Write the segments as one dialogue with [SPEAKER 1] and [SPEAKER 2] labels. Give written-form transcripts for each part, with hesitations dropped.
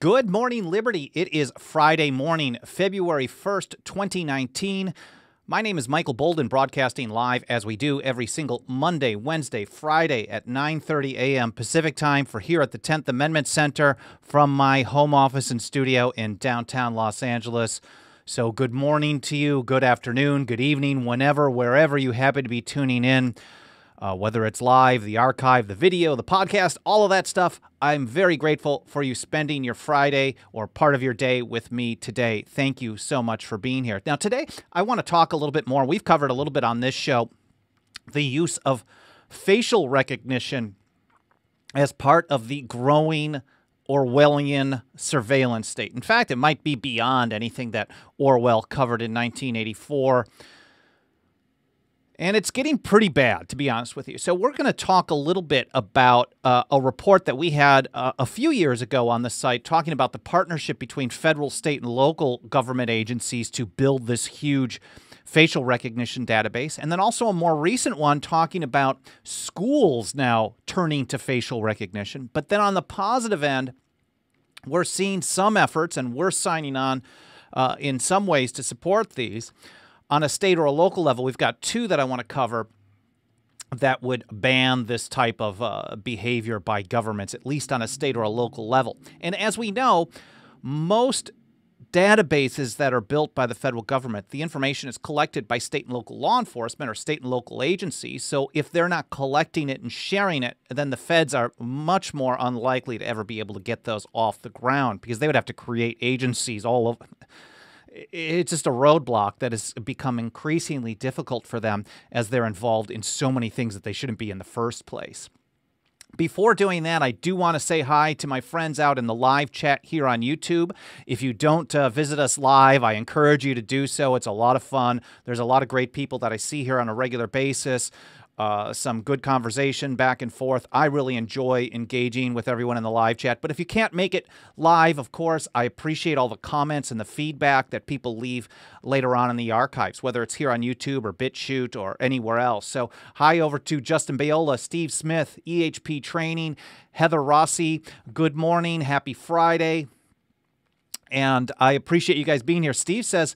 [SPEAKER 1] Good morning, Liberty. It is Friday morning, February 1st, 2019. My name is Michael Boldin, broadcasting live as we do every single Monday, Wednesday, Friday at 9:30 a.m. Pacific time for here at the 10th Amendment Center from my home office and studio in downtown Los Angeles. So good morning to you, good afternoon, good evening, whenever, wherever you happen to be tuning in. Whether it's live, the archive, the video, the podcast, all of that stuff, I'm very grateful for you spending your Friday or part of your day with me today. Thank you so much for being here. Now, today, I want to talk a little bit more. We've covered a little bit on this show the use of facial recognition as part of the growing Orwellian surveillance state. In fact, it might be beyond anything that Orwell covered in 1984. And it's getting pretty bad, to be honest with you. So we're going to talk a little bit about a report that we had a few years ago on the site talking about the partnership between federal, state, and local government agencies to build this huge facial recognition database. And then also a more recent one talking about schools now turning to facial recognition. But then on the positive end, we're seeing some efforts, and we're signing on in some ways to support these. On a state or a local level, we've got two that I want to cover that would ban this type of behavior by governments, at least on a state or a local level. And as we know, most databases that are built by the federal government, the information is collected by state and local law enforcement or state and local agencies. So if they're not collecting it and sharing it, then the feds are much more unlikely to ever be able to get those off the ground because they would have to create agencies all over. It's just a roadblock that has become increasingly difficult for them as they're involved in so many things that they shouldn't be in the first place. Before doing that, I do want to say hi to my friends out in the live chat here on YouTube. If you don't visit us live, I encourage you to do so. It's a lot of fun. There's a lot of great people that I see here on a regular basis. Some good conversation back and forth. I really enjoy engaging with everyone in the live chat. But if you can't make it live, of course, I appreciate all the comments and the feedback that people leave later on in the archives, whether it's here on YouTube or BitChute or anywhere else. So hi over to Justin Bayola, Steve Smith, EHP Training, Heather Rossi. Good morning. Happy Friday. And I appreciate you guys being here. Steve says,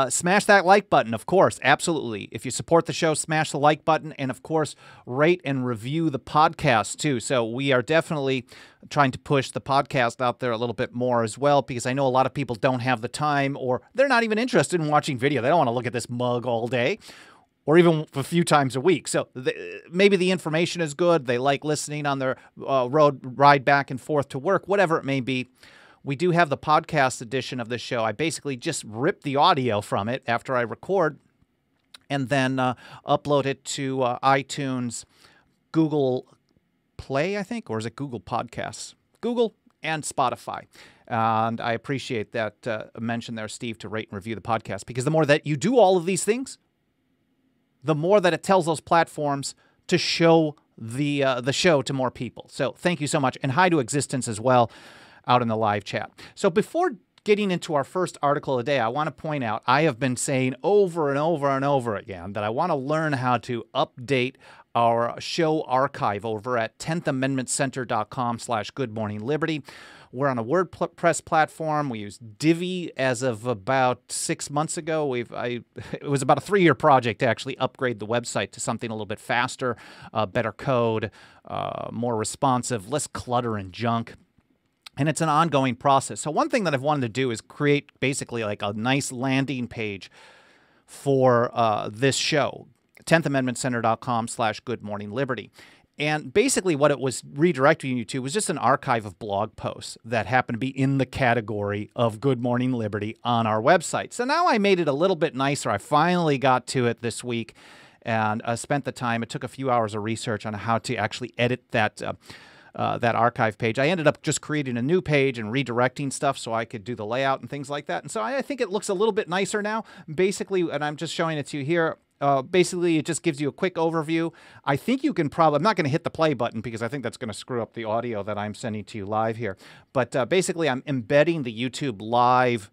[SPEAKER 1] smash that like button. Of course, absolutely. If you support the show, smash the like button. And of course, rate and review the podcast too. So we are definitely trying to push the podcast out there a little bit more as well, because I know a lot of people don't have the time, or they're not even interested in watching video. They don't want to look at this mug all day, or even a few times a week. So maybe the information is good. They like listening on their road ride back and forth to work, whatever it may be. We do have the podcast edition of this show. I basically just rip the audio from it after I record and then upload it to iTunes, Google Play, I think, or is it Google Podcasts? Google and Spotify. And I appreciate that mention there, Steve, to rate and review the podcast, because the more that you do all of these things, the more that it tells those platforms to show the show to more people. So thank you so much. And hi to Existence as well, out in the live chat. So before getting into our first article of the day, I want to point out, I have been saying over and over and over again that I want to learn how to update our show archive over at 10thamendmentcenter.com/goodmorningliberty. We're on a WordPress platform. We use Divi as of about 6 months ago. It was about a 3-year project to actually upgrade the website to something a little bit faster, better code, more responsive, less clutter and junk. And it's an ongoing process. So one thing that I've wanted to do is create basically like a nice landing page for this show, 10thamendmentcenter.com/goodmorningliberty. And basically what it was redirecting you to was just an archive of blog posts that happened to be in the category of Good Morning Liberty on our website. So now I made it a little bit nicer. I finally got to it this week and spent the time. It took a few hours of research on how to actually edit that archive page. I ended up just creating a new page and redirecting stuff so I could do the layout and things like that. And so I think it looks a little bit nicer now. Basically, and I'm just showing it to you here, basically it just gives you a quick overview. I think you can probably, I'm not going to hit the play button because I think that's going to screw up the audio that I'm sending to you live here. But basically I'm embedding the YouTube live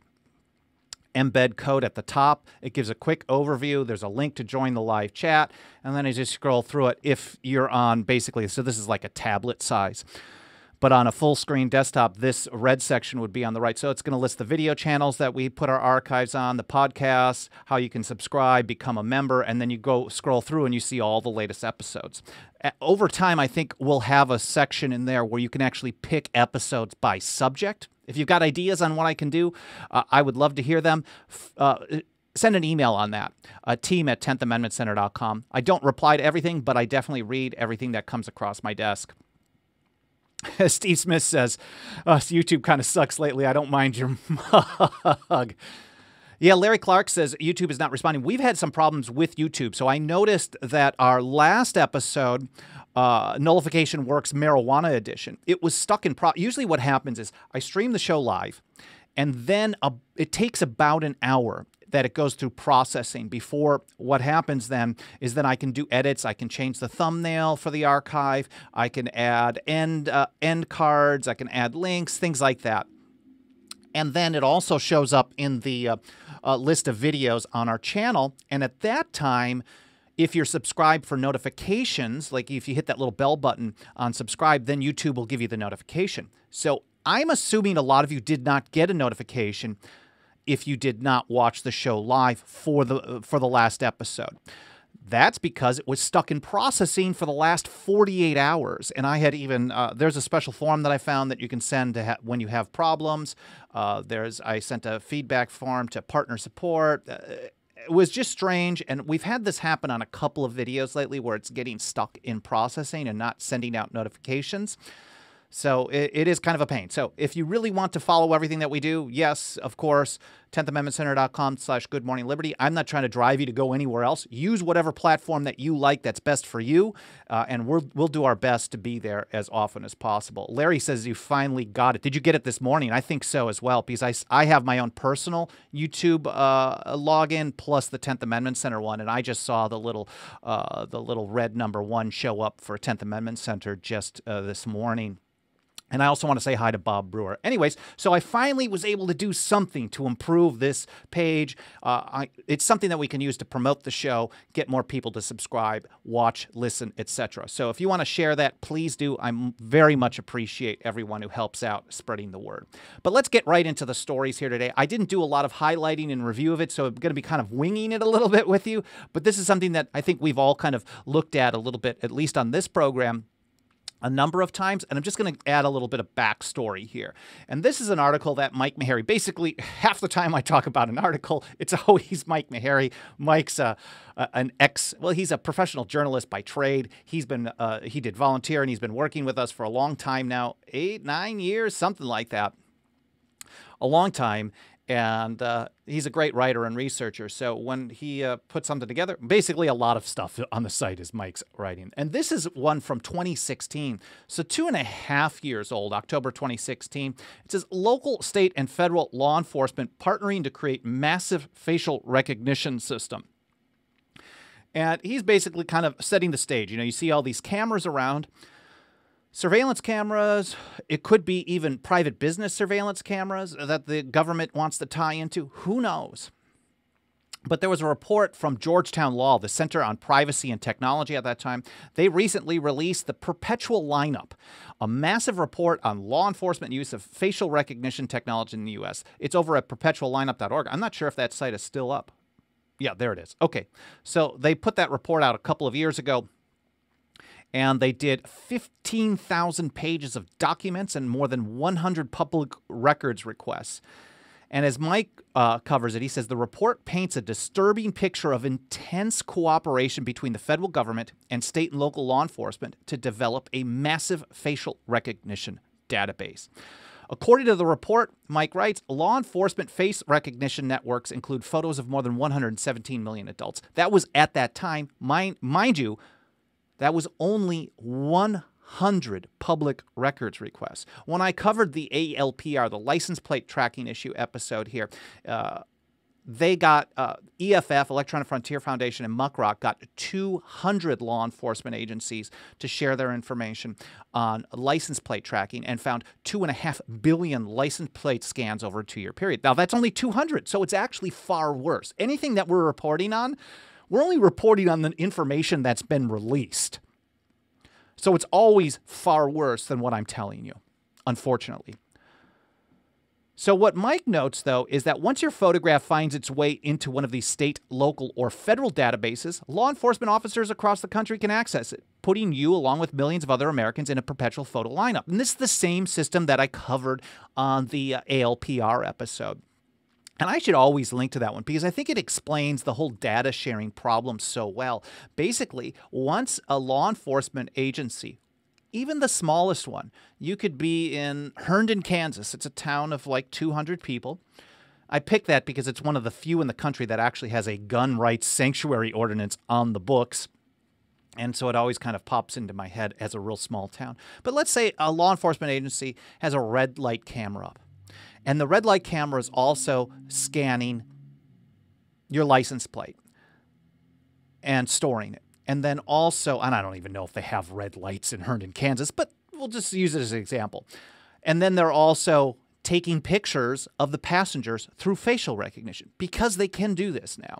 [SPEAKER 1] embed code at the top. It gives a quick overview. There's a link to join the live chat. And then as you scroll through it, if you're on basically, so this is like a tablet size. But on a full screen desktop, this red section would be on the right. So it's going to list the video channels that we put our archives on, the podcasts, how you can subscribe, become a member, and then you go scroll through and you see all the latest episodes. Over time, I think we'll have a section in there where you can actually pick episodes by subject. If you've got ideas on what I can do, I would love to hear them. Send an email on that, team@10thamendmentcenter.com. I don't reply to everything, but I definitely read everything that comes across my desk. Steve Smith says, YouTube kind of sucks lately. I don't mind your mug. Yeah, Larry Clark says YouTube is not responding. We've had some problems with YouTube. So I noticed that our last episode, Nullification Works Marijuana Edition, it was stuck in usually what happens is I stream the show live, and then it takes about an hour that it goes through processing before what happens then is that I can do edits. I can change the thumbnail for the archive. I can add end cards. I can add links, things like that. And then it also shows up in the list of videos on our channel. And at that time, if you're subscribed for notifications, like if you hit that little bell button on subscribe, then YouTube will give you the notification. So I'm assuming a lot of you did not get a notification if you did not watch the show live for the last episode. That's because it was stuck in processing for the last 48 hours. And I had even, there's a special form that I found that you can send to when you have problems. I sent a feedback form to partner support. It was just strange. And we've had this happen on a couple of videos lately where it's getting stuck in processing and not sending out notifications. So it is kind of a pain. So if you really want to follow everything that we do, yes, of course, 10thamendmentcenter.com/Good Morning Liberty. I'm not trying to drive you to go anywhere else. Use whatever platform that you like that's best for you, and we'll do our best to be there as often as possible. Larry says you finally got it. Did you get it this morning? I think so as well, because I have my own personal YouTube login plus the 10th Amendment Center one, and I just saw the little red number 1 show up for 10th Amendment Center just this morning. And I also want to say hi to Bob Brewer. Anyways, so I finally was able to do something to improve this page. It's something that we can use to promote the show, get more people to subscribe, watch, listen, etc. So if you want to share that, please do. I very much appreciate everyone who helps out spreading the word. But let's get right into the stories here today. I didn't do a lot of highlighting and review of it, so I'm going to be kind of winging it a little bit with you. But this is something that I think we've all kind of looked at a little bit, at least on this program, a number of times, and I'm just going to add a little bit of backstory here. And this is an article that Mike Meharry, basically half the time I talk about an article, it's always Mike Meharry. Mike's he's a professional journalist by trade. He did volunteer, and he's been working with us for a long time now, 8, 9 years, something like that, a long time. And he's a great writer and researcher. So when he put something together, basically a lot of stuff on the site is Mike's writing. And this is one from 2016. So 2.5 years old, October 2016. It says, local, state, and federal law enforcement partnering to create massive facial recognition system. And he's basically kind of setting the stage. You know, you see all these cameras around. Surveillance cameras, it could be even private business surveillance cameras that the government wants to tie into. Who knows? But there was a report from Georgetown Law, the Center on Privacy and Technology at that time. They recently released the Perpetual Lineup, a massive report on law enforcement use of facial recognition technology in the U.S. It's over at perpetuallineup.org. I'm not sure if that site is still up. Yeah, there it is. Okay, so they put that report out a couple of years ago. And they did 15,000 pages of documents and more than 100 public records requests. And as Mike covers it, he says the report paints a disturbing picture of intense cooperation between the federal government and state and local law enforcement to develop a massive facial recognition database. According to the report, Mike writes, law enforcement face recognition networks include photos of more than 117 million adults. That was at that time, mind you, that was only 100 public records requests. When I covered the ALPR, the license plate tracking issue episode here, they got EFF, Electronic Frontier Foundation, and Muckrock got 200 law enforcement agencies to share their information on license plate tracking and found 2.5 billion license plate scans over a 2-year period. Now, that's only 200, so it's actually far worse. Anything that we're reporting on, we're only reporting on the information that's been released. So it's always far worse than what I'm telling you. unfortunately. So what Mike notes, though, is that once your photograph finds its way into one of these state, local, or federal databases, law enforcement officers across the country can access it, putting you, along with millions of other Americans, in a perpetual photo lineup. And this is the same system that I covered on the ALPR episode. And I should always link to that one because I think it explains the whole data sharing problem so well. Basically, once a law enforcement agency, even the smallest one, you could be in Herndon, Kansas. It's a town of like 200 people. I picked that because it's one of the few in the country that actually has a gun rights sanctuary ordinance on the books. And so it always kind of pops into my head as a real small town. But let's say a law enforcement agency has a red light camera up. And the red light camera is also scanning your license plate and storing it. And then also, and I don't even know if they have red lights in Herndon, Kansas, but we'll just use it as an example. And then they're also taking pictures of the passengers through facial recognition because they can do this now.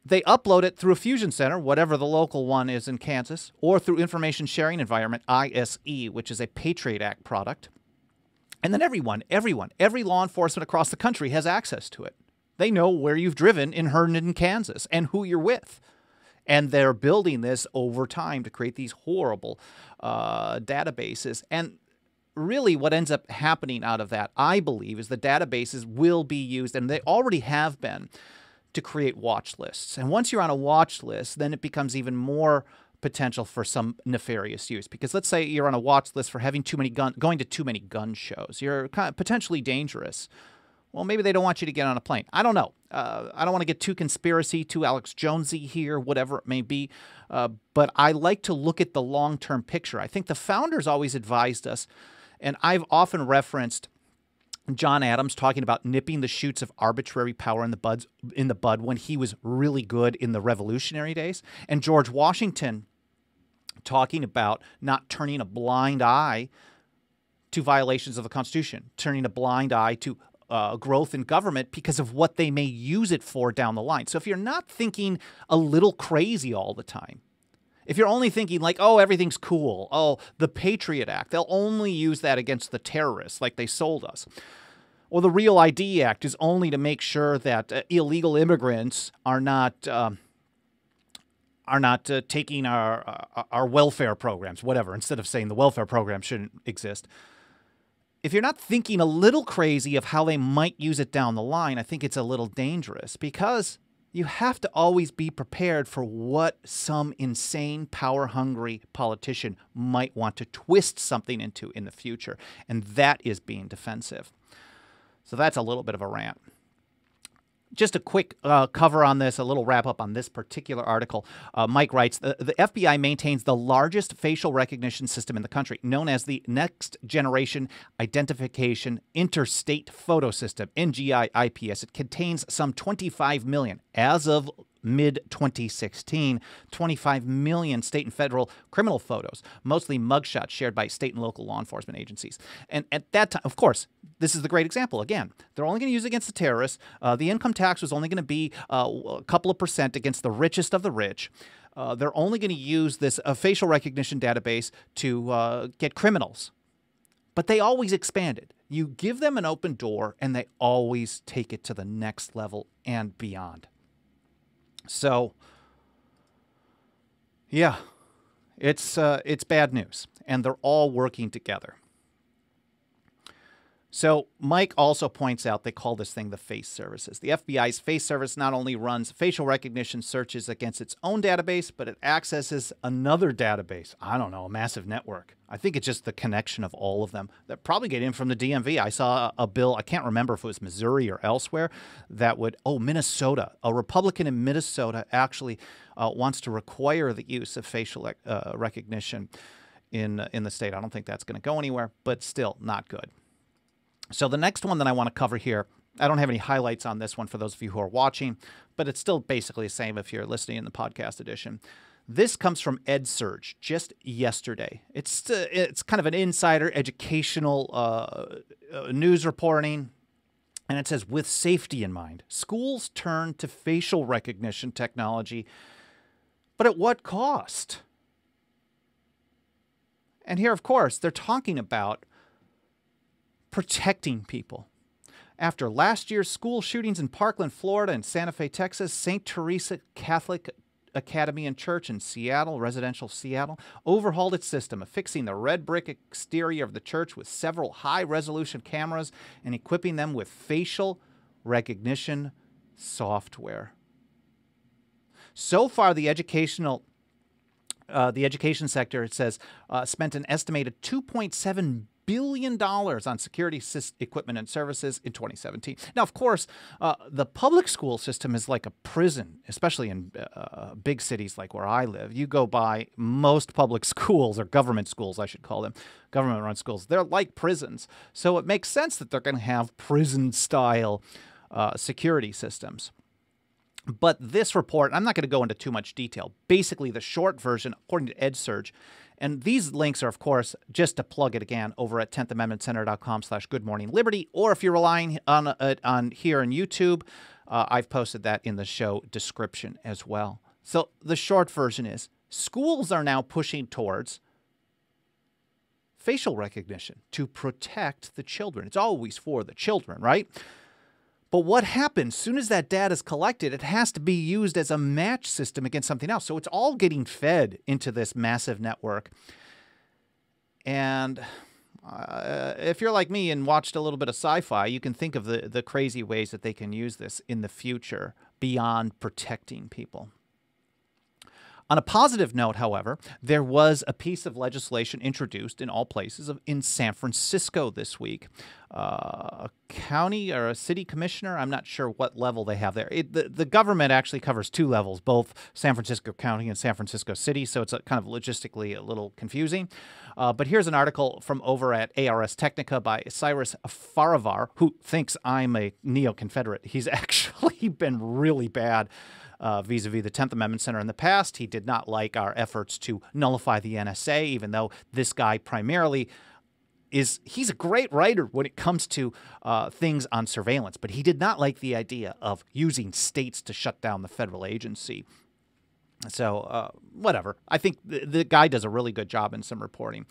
[SPEAKER 1] They upload it through a fusion center, whatever the local one is in Kansas, or through Information Sharing Environment, ISE, which is a Patriot Act product. And then every law enforcement across the country has access to it. They know where you've driven in Herndon, Kansas, and who you're with. And they're building this over time to create these horrible databases. And really what ends up happening out of that, I believe, is the databases will be used, and they already have been, to create watch lists. And once you're on a watch list, then it becomes even more potential for some nefarious use. Because let's say you're on a watch list for having going to too many gun shows. You're kind of potentially dangerous. Well, maybe they don't want you to get on a plane. I don't know. I don't want to get too conspiracy, too Alex Jonesy here, whatever it may be. But I like to look at the long-term picture. I think the founders always advised us, and I've often referenced John Adams talking about nipping the shoots of arbitrary power in the bud when he was really good in the Revolutionary days, and George Washington talking about not turning a blind eye to violations of the Constitution, turning a blind eye to growth in government because of what they may use it for down the line. So if you're not thinking a little crazy all the time, if you're only thinking like, oh, everything's cool, oh, the Patriot Act, they'll only use that against the terrorists like they sold us. Or the Real ID Act is only to make sure that illegal immigrants are not taking our welfare programs, whatever, instead of saying the welfare program shouldn't exist. If you're not thinking a little crazy of how they might use it down the line, I think it's a little dangerous because you have to always be prepared for what some insane, power-hungry politician might want to twist something into in the future, and that is being defensive. So that's a little bit of a rant. Just a quick cover on this, a little wrap-up on this particular article. Mike writes, the FBI maintains the largest facial recognition system in the country, known as the Next Generation Identification Interstate Photo System, NGI-IPS. It contains some 25 million, as of mid-2016, 25 million state and federal criminal photos, mostly mugshots shared by state and local law enforcement agencies. And at that time, of course, this is the great example. Again, they're only going to use it against the terrorists. The income tax was only going to be a couple of % against the richest of the rich. They're only going to use this facial recognition database to get criminals. But they always expand it. You give them an open door, and they always take it to the next level and beyond. So, yeah, it's bad news, and they're all working together. So Mike also points out they call this thing the FACE services. The FBI's FACE service not only runs facial recognition searches against its own database, but it accesses another database. I don't know, a massive network. I think it's just the connection of all of them that probably get in from the DMV. I saw a bill, I can't remember if it was Missouri or elsewhere, that would, Minnesota. A Republican in Minnesota actually wants to require the use of facial recognition in the state. I don't think that's going to go anywhere, but still not good. So the next one that I want to cover here, I don't have any highlights on this one for those of you who are watching, but it's still basically the same if you're listening in the podcast edition. This comes from EdSurge just yesterday. It's kind of an insider educational news reporting, and it says, with safety in mind, schools turn to facial recognition technology, but at what cost? And here, of course, they're talking about protecting people. After last year's school shootings in Parkland, Florida, and Santa Fe, Texas, St. Teresa Catholic Academy and Church in Seattle, residential Seattle, overhauled its system, affixing the red brick exterior of the church with several high-resolution cameras and equipping them with facial recognition software. So far, the education sector, it says, spent an estimated $2.7 billion on security equipment and services in 2017. Now, of course, the public school system is like a prison, especially in big cities like where I live. You go by most public schools, or government schools, I should call them, government-run schools. They're like prisons. So it makes sense that they're going to have prison-style security systems. But this report, I'm not going to go into too much detail. Basically, the short version, according to EdSurge, and these links are, of course, just to plug it again, over at 10thamendmentcenter.com/goodmorningliberty, or if you're relying on here on YouTube, I've posted that in the show description as well. So the short version is, schools are now pushing towards facial recognition to protect the children. It's always for the children, right? But what happens, as soon as that data is collected, it has to be used as a match system against something else. So it's all getting fed into this massive network. And if you're like me and watched a little bit of sci-fi, you can think of the crazy ways that they can use this in the future beyond protecting people. On a positive note, however, there was a piece of legislation introduced in all places in San Francisco this week. A county or a city commissioner, I'm not sure what level they have there. The government actually covers two levels, both San Francisco County and San Francisco City, so it's kind of logistically a little confusing. But here's an article from over at ARS Technica by Cyrus Farivar, who thinks I'm a neo-Confederate. He's actually been really bad vis-a-vis the 10th Amendment Center in the past. He did not like our efforts to nullify the NSA, even though this guy primarily he's a great writer when it comes to things on surveillance, but he did not like the idea of using states to shut down the federal agency. So whatever. I think the guy does a really good job in some reporting.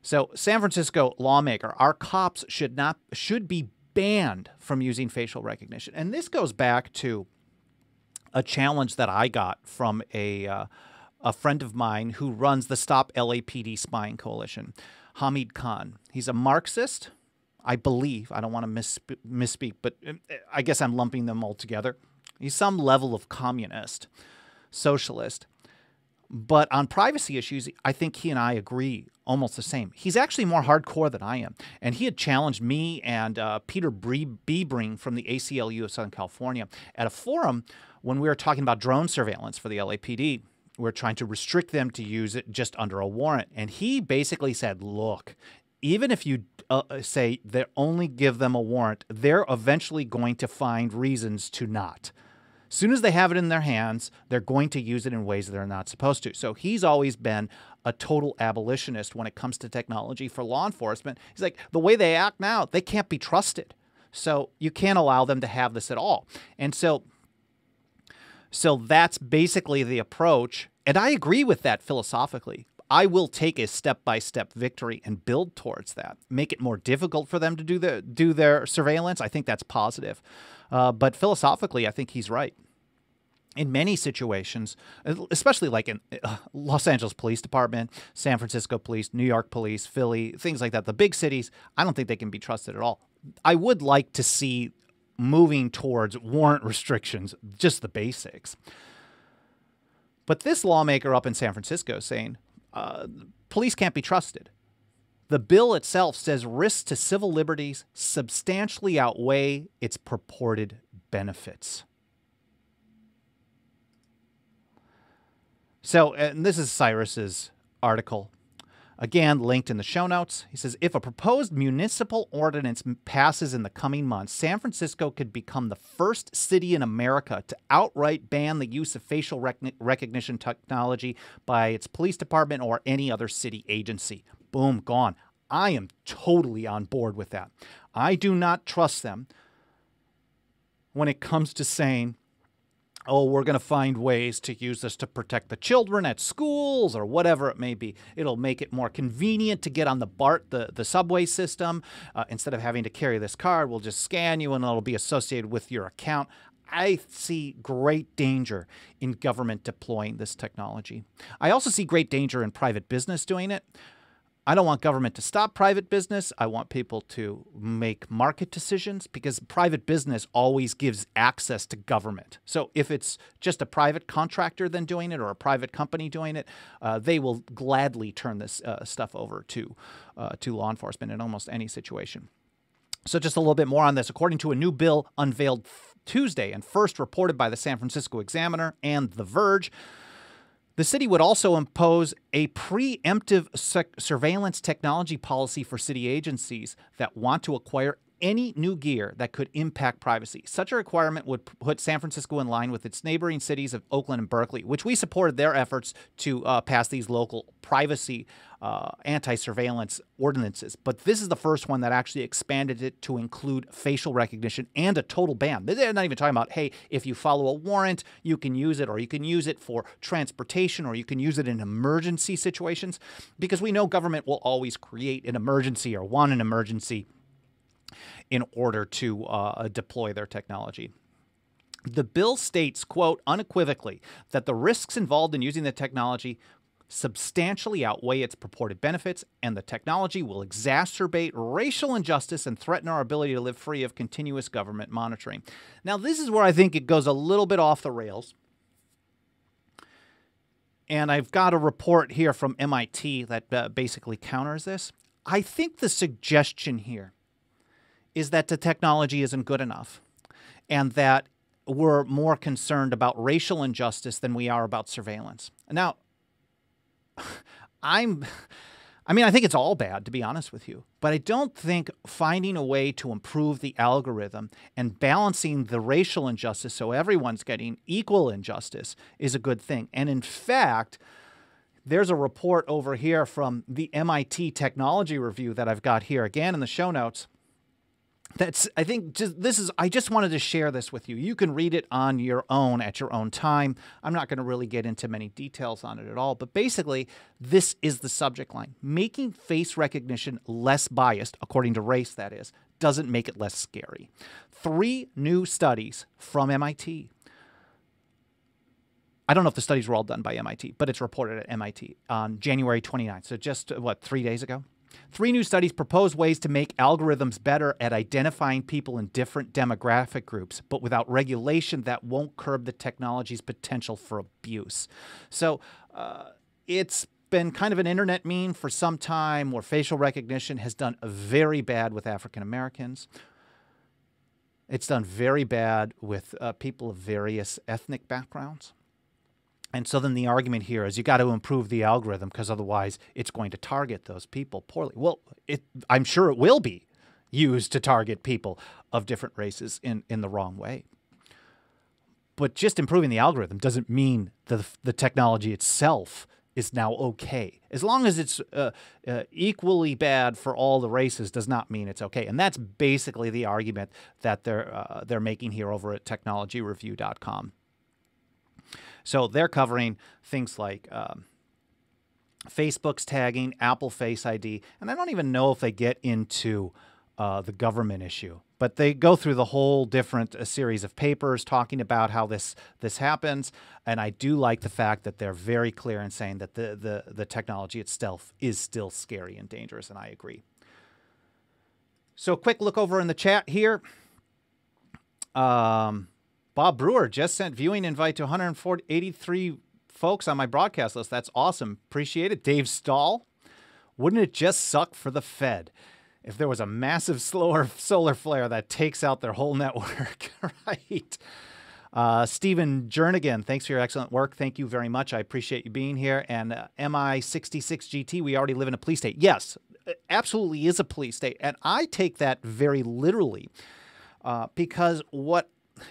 [SPEAKER 1] So San Francisco lawmaker, our cops should be banned from using facial recognition. And this goes back to a challenge that I got from a friend of mine who runs the Stop LAPD Spying Coalition, Hamid Khan. He's a Marxist, I believe. I don't want to misspeak, but I guess I'm lumping them all together. He's some level of communist, socialist. But on privacy issues, I think he and I agree almost the same. He's actually more hardcore than I am. And he had challenged me and Peter Biebring from the ACLU of Southern California at a forum when we were talking about drone surveillance for the LAPD. We're trying to restrict them to use it just under a warrant. And he basically said, look, even if you say they only give them a warrant, they're eventually going to find reasons to not. As soon as they have it in their hands, they're going to use it in ways that they're not supposed to. So he's always been a total abolitionist when it comes to technology for law enforcement. He's like, the way they act now, they can't be trusted. So you can't allow them to have this at all. And so that's basically the approach. And I agree with that philosophically. I will take a step-by-step victory and build towards that. Make it more difficult for them to do their surveillance. I think that's positive. But philosophically, I think he's right. In many situations, especially like in Los Angeles Police Department, San Francisco Police, New York Police, Philly, things like that, the big cities, I don't think they can be trusted at all. I would like to see moving towards warrant restrictions, just the basics. But this lawmaker up in San Francisco is saying police can't be trusted. The bill itself says risks to civil liberties substantially outweigh its purported benefits. So, and this is Cyrus's article. Again, linked in the show notes. He says, if a proposed municipal ordinance passes in the coming months, San Francisco could become the first city in America to outright ban the use of facial recognition technology by its police department or any other city agency. Boom, gone. I am totally on board with that. I do not trust them when it comes to saying oh, we're going to find ways to use this to protect the children at schools or whatever it may be. It'll make it more convenient to get on the BART, the subway system. Instead of having to carry this card, we'll just scan you and it'll be associated with your account. I see great danger in government deploying this technology. I also see great danger in private business doing it. I don't want government to stop private business. I want people to make market decisions because private business always gives access to government. So if it's just a private contractor then doing it or a private company doing it, they will gladly turn this stuff over to law enforcement in almost any situation. So just a little bit more on this. According to a new bill unveiled Tuesday and first reported by the San Francisco Examiner and The Verge, the city would also impose a preemptive surveillance technology policy for city agencies that want to acquire any new gear that could impact privacy. Such a requirement would put San Francisco in line with its neighboring cities of Oakland and Berkeley, which we supported their efforts to pass these local privacy anti-surveillance ordinances. But this is the first one that actually expanded it to include facial recognition and a total ban. They're not even talking about, hey, if you follow a warrant, you can use it, or you can use it for transportation, or you can use it in emergency situations, because we know government will always create an emergency or want an emergency in order to deploy their technology. The bill states, quote, unequivocally, that the risks involved in using the technology substantially outweigh its purported benefits, and the technology will exacerbate racial injustice and threaten our ability to live free of continuous government monitoring. Now, this is where I think it goes a little bit off the rails. And I've got a report here from MIT that basically counters this. I think the suggestion here is that the technology isn't good enough and that we're more concerned about racial injustice than we are about surveillance. Now, I think it's all bad, to be honest with you, but I don't think finding a way to improve the algorithm and balancing the racial injustice so everyone's getting equal injustice is a good thing. And in fact, there's a report over here from the MIT Technology Review that I've got here again in the show notes. I just wanted to share this with you. You can read it on your own at your own time. I'm not going to really get into many details on it at all, but basically this is the subject line. Making face recognition less biased, according to race that is, doesn't make it less scary. 3 new studies from MIT. I don't know if the studies were all done by MIT, but it's reported at MIT on January 29th. So just, 3 days ago? 3 new studies propose ways to make algorithms better at identifying people in different demographic groups, but without regulation that won't curb the technology's potential for abuse. So it's been kind of an internet meme for some time where facial recognition has done very bad with African Americans. It's done very bad with people of various ethnic backgrounds. And so then the argument here is you got to improve the algorithm because otherwise it's going to target those people poorly. Well, I'm sure it will be used to target people of different races in the wrong way. But just improving the algorithm doesn't mean the technology itself is now okay. As long as it's equally bad for all the races does not mean it's okay. And that's basically the argument that they're making here over at technologyreview.com. So they're covering things like Facebook's tagging, Apple Face ID, and I don't even know if they get into the government issue. But they go through the whole different series of papers talking about how this happens, and I do like the fact that they're very clear in saying that the technology itself is still scary and dangerous, and I agree. So quick look over in the chat here. Bob Brewer just sent viewing invite to 183 folks on my broadcast list. That's awesome. Appreciate it. Dave Stahl. Wouldn't it just suck for the Fed if there was a massive solar flare that takes out their whole network? Right. Stephen Jernigan, thanks for your excellent work. Thank you very much. I appreciate you being here. And MI66GT, we already live in a police state. Yes, it absolutely is a police state. And I take that very literally because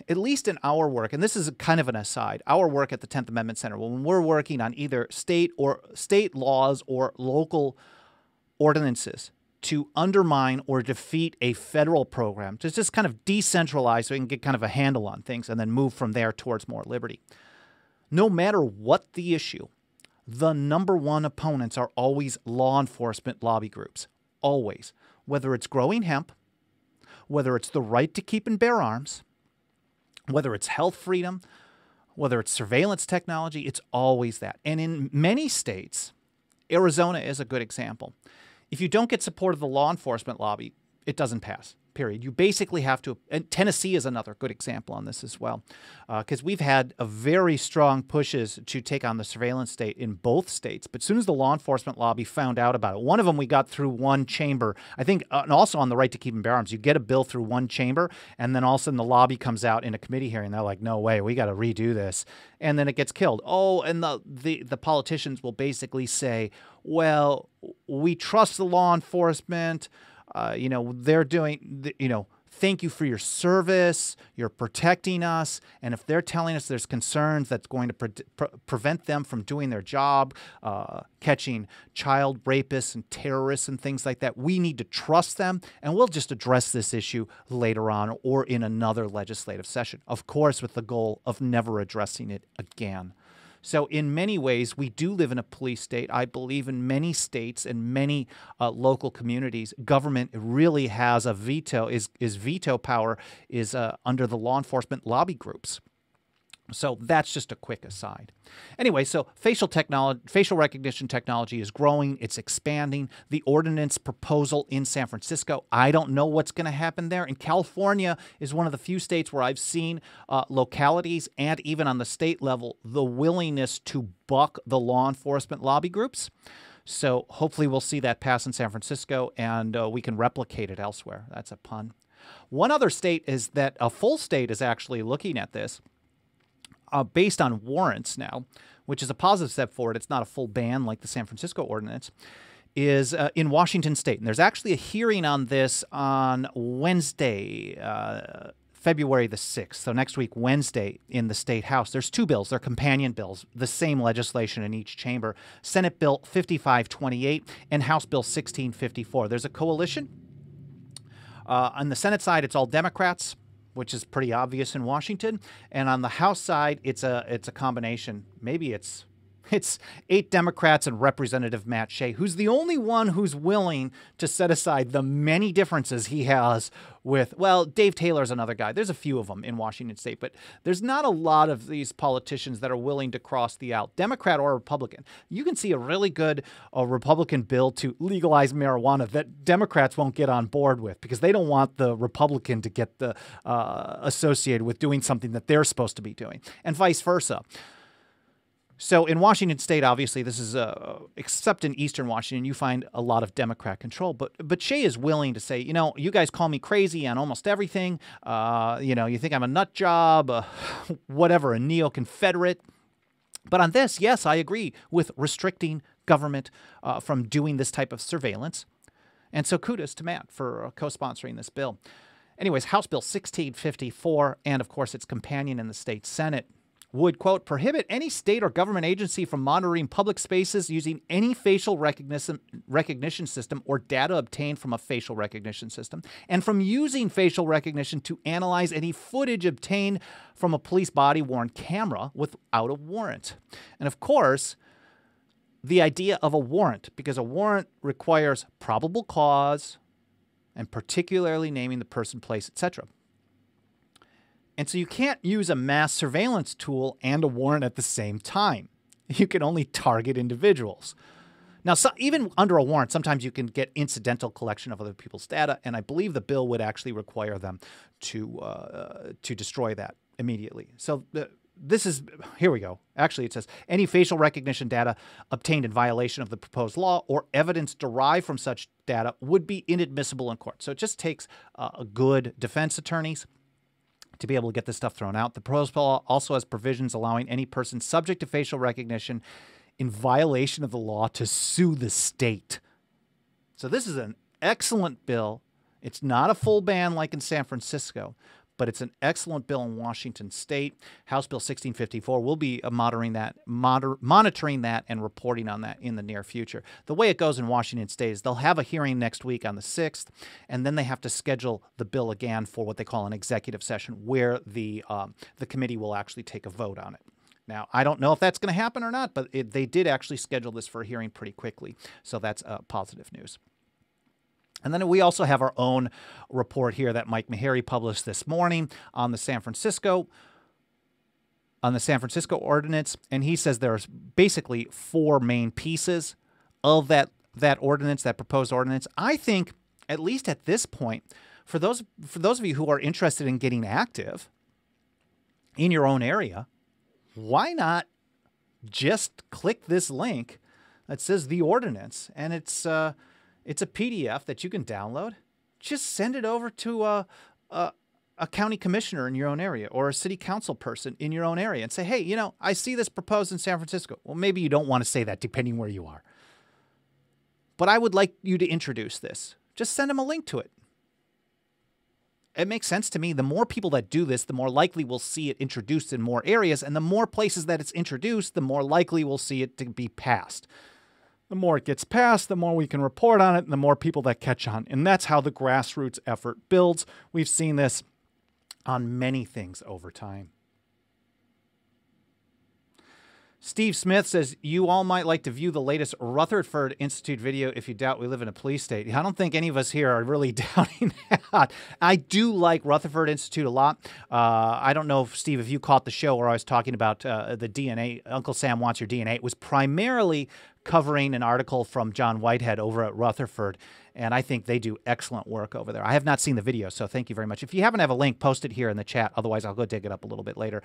[SPEAKER 1] at least in our work, and this is kind of an aside, our work at the 10th Amendment Center, when we're working on either state laws or local ordinances, to undermine or defeat a federal program, to just kind of decentralize so we can get kind of a handle on things and then move from there towards more liberty. No matter what the issue, the number one opponents are always law enforcement lobby groups. Always. Whether it's growing hemp, whether it's the right to keep and bear arms, whether it's health freedom, whether it's surveillance technology, it's always that. And in many states, Arizona is a good example. If you don't get support of the law enforcement lobby, it doesn't pass, period. You basically have to, and Tennessee is another good example on this as well, because we've had a very strong pushes to take on the surveillance state in both states. But as soon as the law enforcement lobby found out about it, one of them we got through one chamber, I think, and also on the right to keep and bear arms, you get a bill through one chamber, and then all of a sudden the lobby comes out in a committee hearing. They're like, no way, we got to redo this. And then it gets killed. Oh, and the politicians will basically say, well, we trust the law enforcement. They're doing, thank you for your service. You're protecting us. And if they're telling us there's concerns that's going to prevent them from doing their job, catching child rapists and terrorists and things like that, we need to trust them. And we'll just address this issue later on or in another legislative session, of course, with the goal of never addressing it again. So in many ways, we do live in a police state. I believe in many states and many local communities, government really has a veto, is veto power is under the law enforcement lobby groups. So that's just a quick aside. Anyway, so facial recognition technology is growing. It's expanding. The ordinance proposal in San Francisco, I don't know what's going to happen there. And California is one of the few states where I've seen localities and even on the state level, the willingness to buck the law enforcement lobby groups. So hopefully we'll see that pass in San Francisco and we can replicate it elsewhere. That's a pun. One other state is that a full state is actually looking at this. Based on warrants now, which is a positive step forward, it's not a full ban like the San Francisco ordinance, is in Washington State. And there's actually a hearing on this on Wednesday, February the 6th. So next week, Wednesday, in the State House. There's two bills. They're companion bills, the same legislation in each chamber. Senate Bill 5528 and House Bill 1654. There's a coalition. On the Senate side, it's all Democrats, which is pretty obvious in Washington. And on the House side, it's a combination. Maybe it's 8 Democrats and Representative Matt Shea, who's the only one who's willing to set aside the many differences he has with, well, Dave Taylor's another guy. There's a few of them in Washington State, but there's not a lot of these politicians that are willing to cross the aisle, Democrat or Republican. You can see a really good Republican bill to legalize marijuana that Democrats won't get on board with because they don't want the Republican to get associated with doing something that they're supposed to be doing, and vice versa. So in Washington State, obviously, this is except in Eastern Washington, you find a lot of Democrat control. But Shea is willing to say, you guys call me crazy on almost everything. You think I'm a nut job, whatever, a neo-Confederate. But on this, yes, I agree with restricting government from doing this type of surveillance. And so kudos to Matt for co-sponsoring this bill. Anyways, House Bill 1654, and of course its companion in the state Senate, would, quote, prohibit any state or government agency from monitoring public spaces using any facial recognition system or data obtained from a facial recognition system, and from using facial recognition to analyze any footage obtained from a police body-worn camera without a warrant. And of course, the idea of a warrant, because a warrant requires probable cause and particularly naming the person, place, etc. And so you can't use a mass surveillance tool and a warrant at the same time. You can only target individuals. Now, even under a warrant, sometimes you can get incidental collection of other people's data, and I believe the bill would actually require them to destroy that immediately. So here we go. Actually, it says, any facial recognition data obtained in violation of the proposed law or evidence derived from such data would be inadmissible in court. So it just takes good defense attorneys to be able to get this stuff thrown out. The proposed law also has provisions allowing any person subject to facial recognition in violation of the law to sue the state. So this is an excellent bill. It's not a full ban like in San Francisco, but it's an excellent bill in Washington State. House Bill 1654. We'll be monitoring that and reporting on that in the near future. The way it goes in Washington State is they'll have a hearing next week on the 6th, and then they have to schedule the bill again for what they call an executive session, where the committee will actually take a vote on it. Now, I don't know if that's going to happen or not, but they did actually schedule this for a hearing pretty quickly, so that's positive news. And then we also have our own report here that Mike Meharry published this morning on the San Francisco ordinance, and he says there's basically 4 main pieces of that ordinance, that proposed ordinance. I think, at least at this point, for those of you who are interested in getting active in your own area, why not just click this link that says the ordinance, and it's a PDF that you can download. Just send it over to a county commissioner in your own area or a city council person in your own area and say, hey, I see this proposed in San Francisco. Well, maybe you don't want to say that depending where you are. But I would like you to introduce this. Just send them a link to it. It makes sense to me. The more people that do this, the more likely we'll see it introduced in more areas. And the more places that it's introduced, the more likely we'll see it to be passed. The more it gets passed, the more we can report on it, and the more people that catch on. And that's how the grassroots effort builds. We've seen this on many things over time. Steve Smith says, you all might like to view the latest Rutherford Institute video if you doubt we live in a police state. I don't think any of us here are really doubting that. I do like Rutherford Institute a lot. I don't know, Steve, if you caught the show where I was talking about the DNA, Uncle Sam Wants Your DNA. It was primarily covering an article from John Whitehead over at Rutherford, and I think they do excellent work over there. I have not seen the video, so thank you very much. If you happen to have a link, post it here in the chat. Otherwise, I'll go dig it up a little bit later.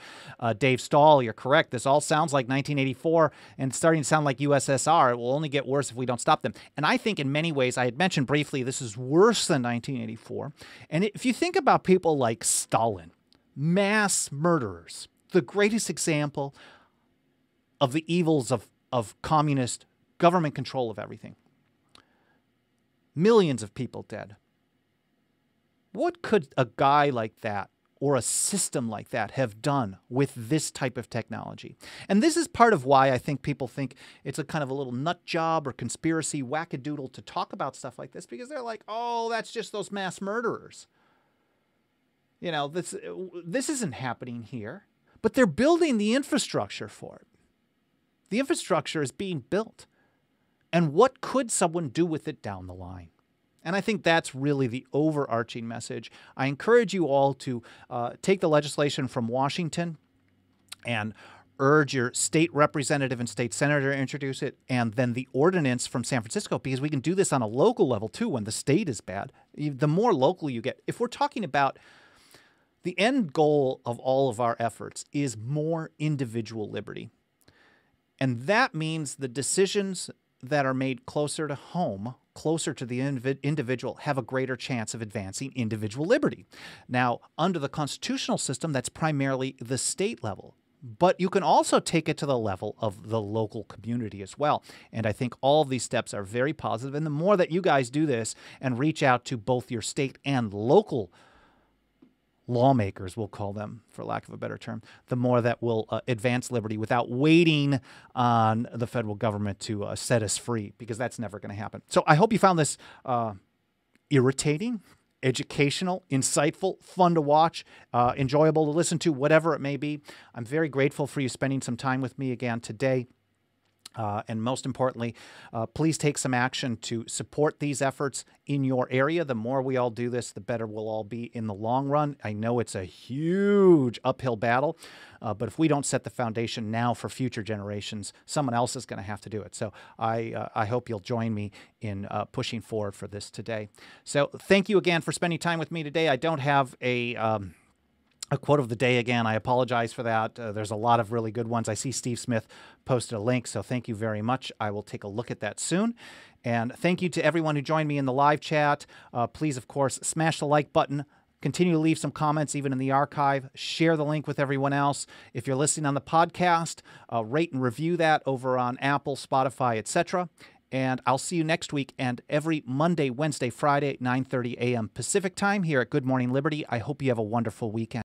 [SPEAKER 1] Dave Stahl, you're correct. This all sounds like 1984 and it's starting to sound like USSR. It will only get worse if we don't stop them. And I think in many ways, I had mentioned briefly, this is worse than 1984. And if you think about people like Stalin, mass murderers, the greatest example of the evils of communist government control of everything. Millions of people dead. What could a guy like that or a system like that have done with this type of technology? And this is part of why I think people think it's a kind of a little nut job or conspiracy wackadoodle to talk about stuff like this, because they're like, oh, that's just those mass murderers. This isn't happening here, but they're building the infrastructure for it. The infrastructure is being built. And what could someone do with it down the line? And I think that's really the overarching message. I encourage you all to take the legislation from Washington and urge your state representative and state senator to introduce it, and then the ordinance from San Francisco, because we can do this on a local level too when the state is bad. The more local you get, if we're talking about the end goal of all of our efforts is more individual liberty. And that means the decisions that are made closer to home, closer to the individual, have a greater chance of advancing individual liberty. Now, under the constitutional system, that's primarily the state level. But you can also take it to the level of the local community as well. And I think all of these steps are very positive. And the more that you guys do this and reach out to both your state and local lawmakers, we'll call them, for lack of a better term, the more that will advance liberty without waiting on the federal government to set us free, because that's never going to happen. So I hope you found this irritating, educational, insightful, fun to watch, enjoyable to listen to, whatever it may be. I'm very grateful for you spending some time with me again today. And most importantly, please take some action to support these efforts in your area. The more we all do this, the better we'll all be in the long run. I know it's a huge uphill battle, but if we don't set the foundation now for future generations, someone else is going to have to do it. So I hope you'll join me in pushing forward for this today. So thank you again for spending time with me today. I don't have a quote of the day again. I apologize for that. There's a lot of really good ones. I see Steve Smith posted a link, so thank you very much. I will take a look at that soon. And thank you to everyone who joined me in the live chat. Please, of course, smash the like button. Continue to leave some comments even in the archive. Share the link with everyone else. If you're listening on the podcast, rate and review that over on Apple, Spotify, etc. And I'll see you next week and every Monday, Wednesday, Friday, 9:30 a.m. Pacific time here at Good Morning Liberty. I hope you have a wonderful weekend.